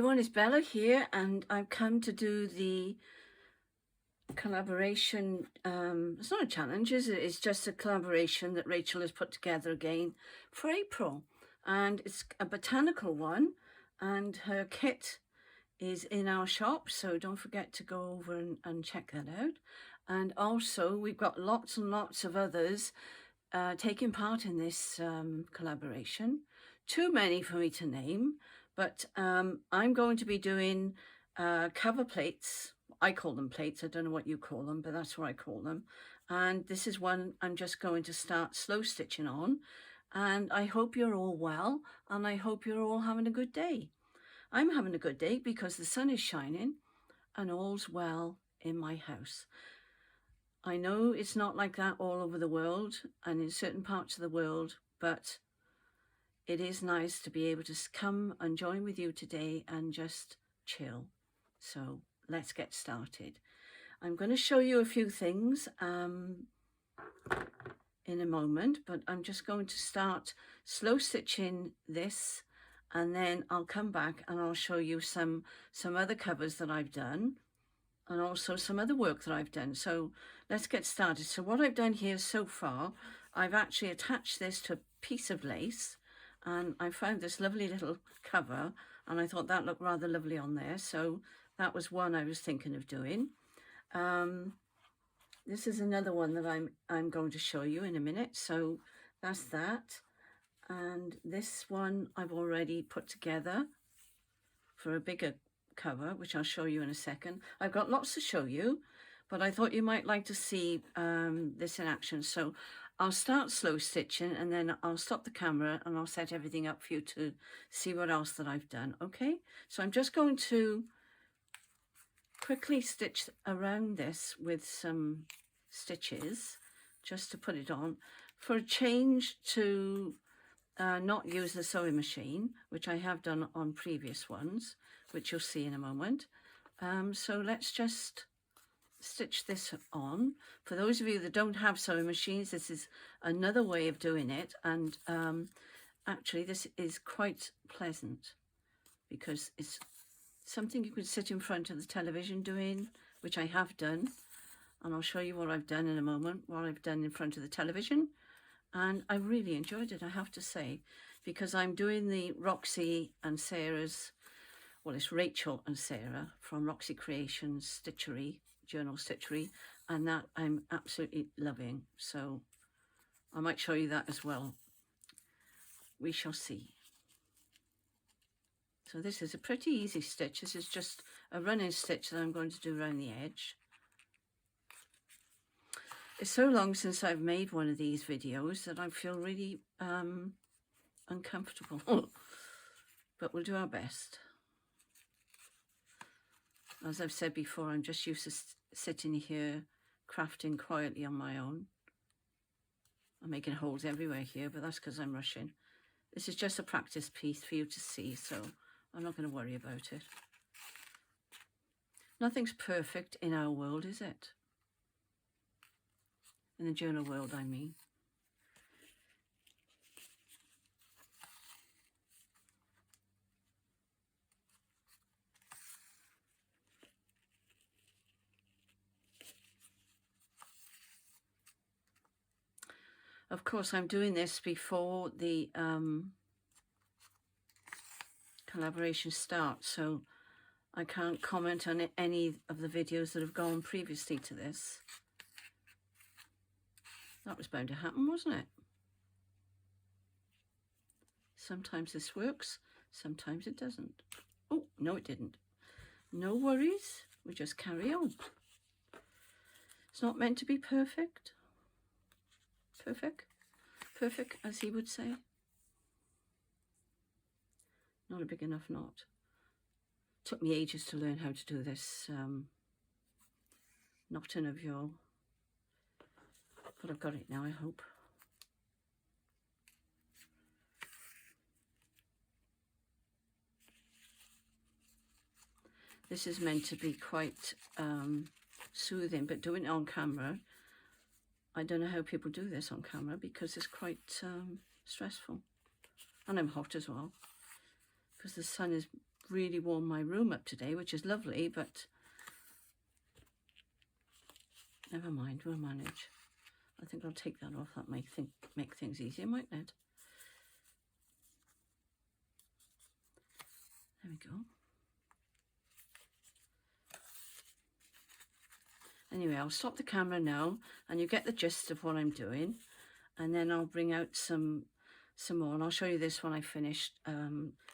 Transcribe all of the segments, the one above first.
everyone, it's Bella here, and I've come to do the collaboration. It's not a challenge, is it? It's just a collaboration that Rachel has put together again for April, and it's a botanical one, and her kit is in our shop, so don't forget to go over and check that out. And also we've got lots and lots of others taking part in this collaboration. Too many for me to name, but I'm going to be doing cover plates. I call them plates. I don't know what you call them, but that's what I call them. And this is one I'm just going to start slow stitching on. And I hope you're all well, and I hope you're all having a good day. I'm having a good day because the sun is shining and all's well in my house. I know it's not like that all over the world and in certain parts of the world, but it is nice to be able to come and join with you today and just chill. So let's get started. I'm going to show you a few things in a moment, but I'm just going to start slow stitching this, and then I'll come back and I'll show you some other covers that I've done and also some other work that I've done. So let's get started. So what I've done here so far, I've actually attached this to a piece of lace, and I found this lovely little cover and I thought that looked rather lovely on there. So that was one I was thinking of doing. This is another one that I'm going to show you in a minute. So that's that. And this one I've already put together for a bigger cover, which I'll show you in a second. I've got lots to show you, but I thought you might like to see this in action. So I'll start slow stitching and then I'll stop the camera and I'll set everything up for you to see what else that I've done. Okay, so I'm just going to quickly stitch around this with some stitches just to put it on for a change to not use the sewing machine, which I have done on previous ones, which you'll see in a moment. So let's just stitch this on. For those of you that don't have sewing machines, this is another way of doing it, and actually this is quite pleasant because it's something you could sit in front of the television doing, which I have done, and I'll show you what I've done in a moment, what I've done in front of the television. And I really enjoyed it, I have to say, because I'm doing the Roxy and Sarah's, well, it's Rachel and Sarah from Roxy Creations Stitchery, Journal Stitchery, and that I'm absolutely loving. So I might show you that as well. We shall see. So this is a pretty easy stitch. This is just a running stitch that I'm going to do around the edge. It's so long since I've made one of these videos that I feel really uncomfortable, but we'll do our best. As I've said before, I'm just used to sitting here crafting quietly on my own. I'm making holes everywhere here, but that's because I'm rushing. This is just a practice piece for you to see, so I'm not going to worry about it. Nothing's perfect in our world, is it? In the journal world, I mean. Of course, I'm doing this before the collaboration starts, so I can't comment on any of the videos that have gone previously to this. That was bound to happen, wasn't it? Sometimes this works, sometimes it doesn't. Oh, no, it didn't. No worries, we just carry on. It's not meant to be perfect. Perfect, as he would say. Not a big enough knot. Took me ages to learn how to do this knotting of your, but I've got it now, I hope. This is meant to be quite soothing, but doing it on camera, I don't know how people do this on camera because it's quite stressful. And I'm hot as well because the sun is really warmed my room up today, which is lovely, but never mind, we'll manage. I think I'll take that off. That might make things easier, mightn't it? There we go. Anyway, I'll stop the camera now, and you get the gist of what I'm doing, and then I'll bring out some more, and I'll show you this when I finished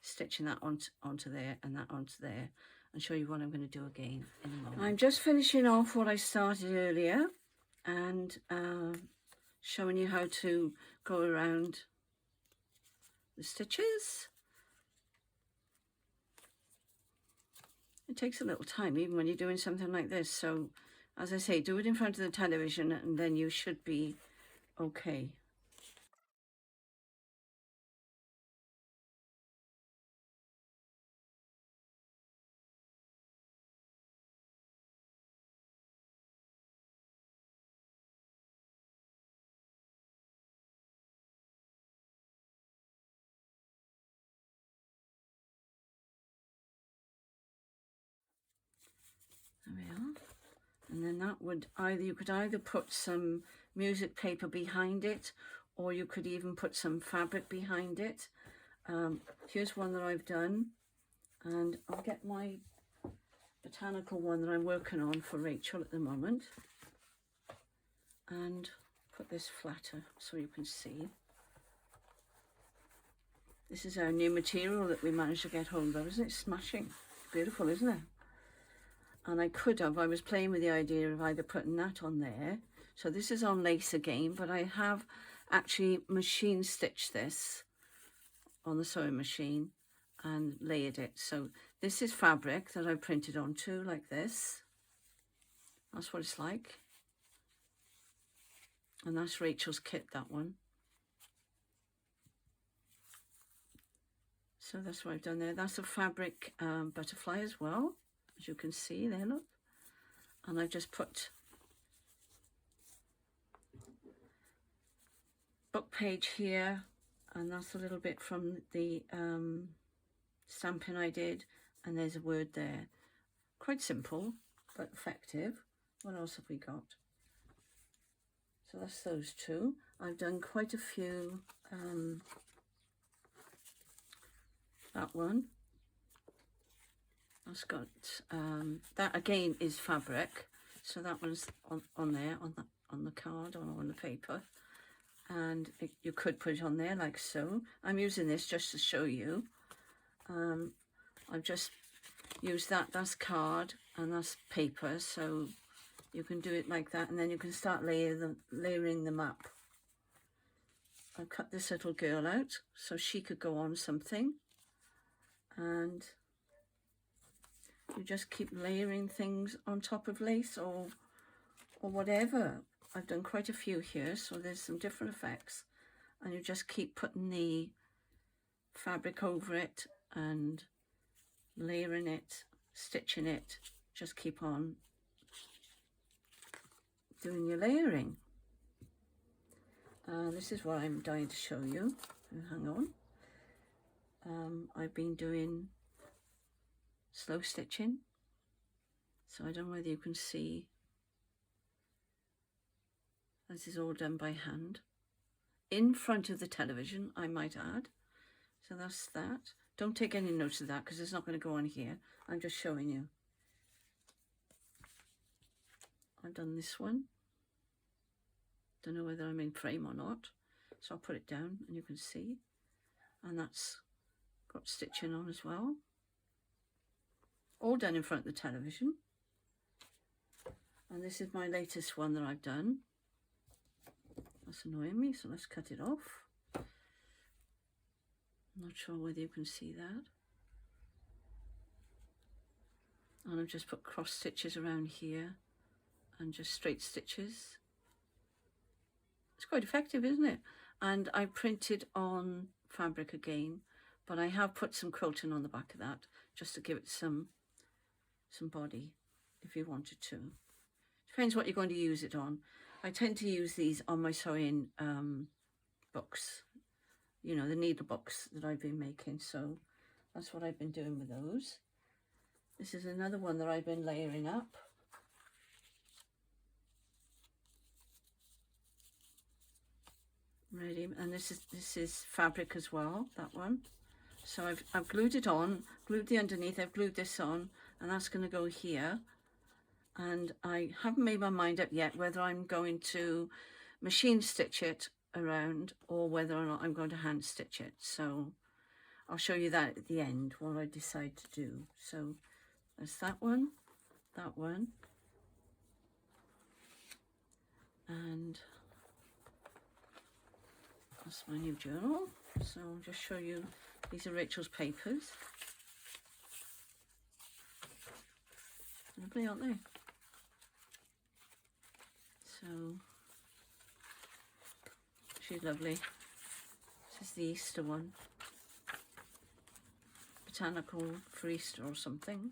stitching that onto there and that onto there, and show you what I'm going to do again in a moment. I'm just finishing off what I started earlier, and showing you how to go around the stitches. It takes a little time, even when you're doing something like this, so as I say, do it in front of the television, and then you should be okay. There we are. And then that would you could either put some music paper behind it, or you could even put some fabric behind it. Here's one that I've done, and I'll get my botanical one that I'm working on for Rachel at the moment, and put this flatter so you can see. This is our new material that we managed to get hold of. Isn't it smashing? Beautiful, isn't it? And I was playing with the idea of either putting that on there. So this is on lace again, but I have actually machine stitched this on the sewing machine and layered it. So this is fabric that I printed onto like this. That's what it's like. And that's Rachel's kit, that one. So that's what I've done there. That's a fabric butterfly as well, as you can see there, look. And I've just put book page here, and that's a little bit from the stamping I did, and there's a word there. Quite simple, but effective. What else have we got? So that's those two. I've done quite a few, that one. That's got, that again is fabric. So that one's on there, on the card, or on the paper. And you could put it on there like so. I'm using this just to show you. I've just used that's card and that's paper, so you can do it like that, and then you can start layering them up. I've cut this little girl out so she could go on something, and you just keep layering things on top of lace or whatever. I've done quite a few here, so there's some different effects, and you just keep putting the fabric over it and layering it, stitching it. Just keep on doing your layering. This is what I'm dying to show you. Hang on. I've been doing slow stitching, so I don't know whether you can see. This is all done by hand, in front of the television, I might add. So that's that. Don't take any notes of that because it's not going to go on here. I'm just showing you. I've done this one. Don't know whether I'm in frame or not. So I'll put it down and you can see. And that's got stitching on as well. All done in front of the television. And this is my latest one that I've done. That's annoying me, so let's cut it off. I'm not sure whether you can see that. And I've just put cross stitches around here and just straight stitches. It's quite effective, isn't it? And I printed on fabric again, but I have put some quilting on the back of that just to give it some body if you wanted to. Depends what you're going to use it on. I tend to use these on my sewing books, you know, the needle books that I've been making. So that's what I've been doing with those. This is another one that I've been layering up. Ready, and this is fabric as well, that one. So I've glued it on, glued the underneath, I've glued this on, and that's going to go here. And I haven't made my mind up yet whether I'm going to machine stitch it around or whether or not I'm going to hand stitch it. So I'll show you that at the end, what I decide to do. So there's that one, and that's my new journal. So I'll just show you, these are Rachel's papers. Lovely, aren't they? So she's lovely. This is the Easter one. Botanical for Easter or something.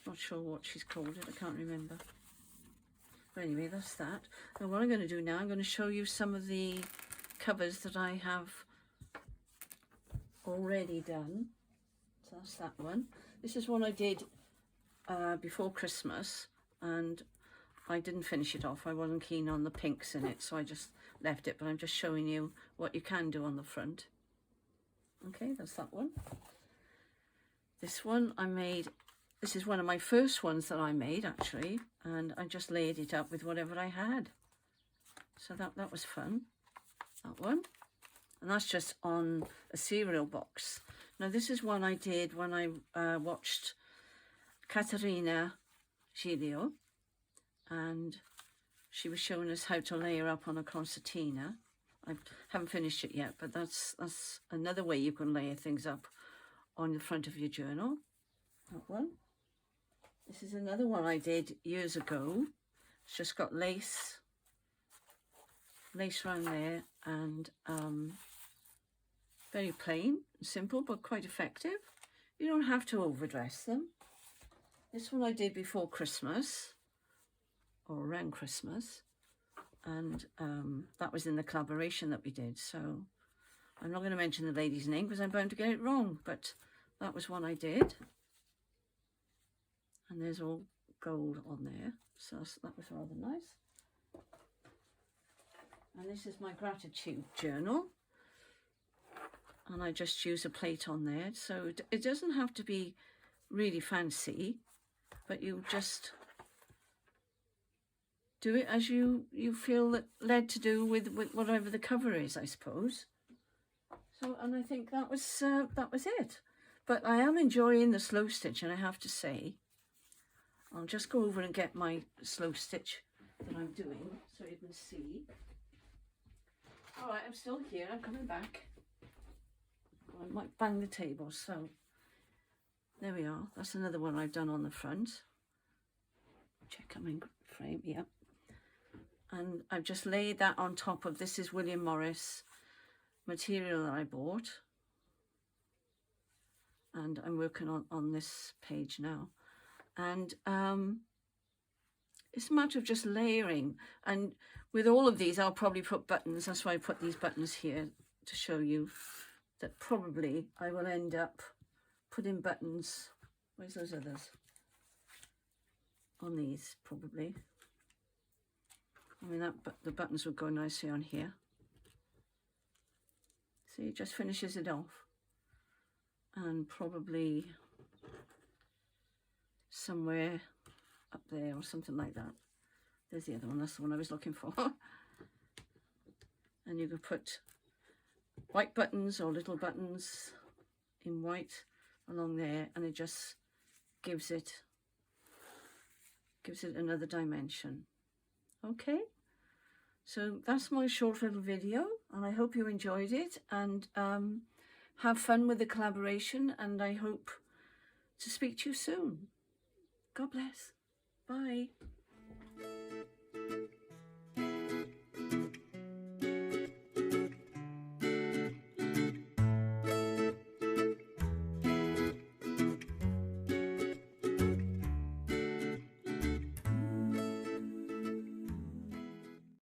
Not sure what she's called it, I can't remember. But anyway, that's that. And what I'm going to do now, I'm going to show you some of the covers that I have already done. So that's that one. This is one I did before Christmas, and I didn't finish it off. I wasn't keen on the pinks in it, so I just left it, but I'm just showing you what you can do on the front. Okay, that's that one. This one I made, this is one of my first ones that I made actually, and I just laid it up with whatever I had. So that was fun, that one. And that's just on a cereal box. Now this is one I did when I watched Caterina Giglio, and she was showing us how to layer up on a concertina. I haven't finished it yet, but that's another way you can layer things up on the front of your journal. That one. This is another one I did years ago. It's just got lace around there, and very plain and simple, but quite effective. You don't have to overdress them. This one I did before Christmas, or around Christmas, and that was in the collaboration that we did. So I'm not going to mention the lady's name because I'm bound to get it wrong, but that was one I did. And there's all gold on there, so that was rather nice. And this is my gratitude journal, and I just use a plate on there, so it doesn't have to be really fancy, but you just do it as you feel led to do with whatever the cover is, I suppose. So, and I think that was it. But I am enjoying the slow stitch, and I have to say, I'll just go over and get my slow stitch that I'm doing so you can see. All right, I'm still here, I'm coming back. I might bang the table, so there we are. That's another one I've done on the front. Check I'm in frame, yeah. And I've just laid that on top of, this is William Morris material that I bought. And I'm working on this page now. And it's a matter of just layering. And with all of these, I'll probably put buttons. That's why I put these buttons here to show you that probably I will end up putting buttons. Where's those others? On these, probably. I mean, the buttons would go nicely on here. See, it just finishes it off. And probably somewhere up there or something like that. There's the other one, that's the one I was looking for. And you could put white buttons or little buttons in white along there, and it just gives it another dimension. Okay, so that's my short little video, and I hope you enjoyed it, and have fun with the collaboration, and I hope to speak to you soon. God bless. Bye.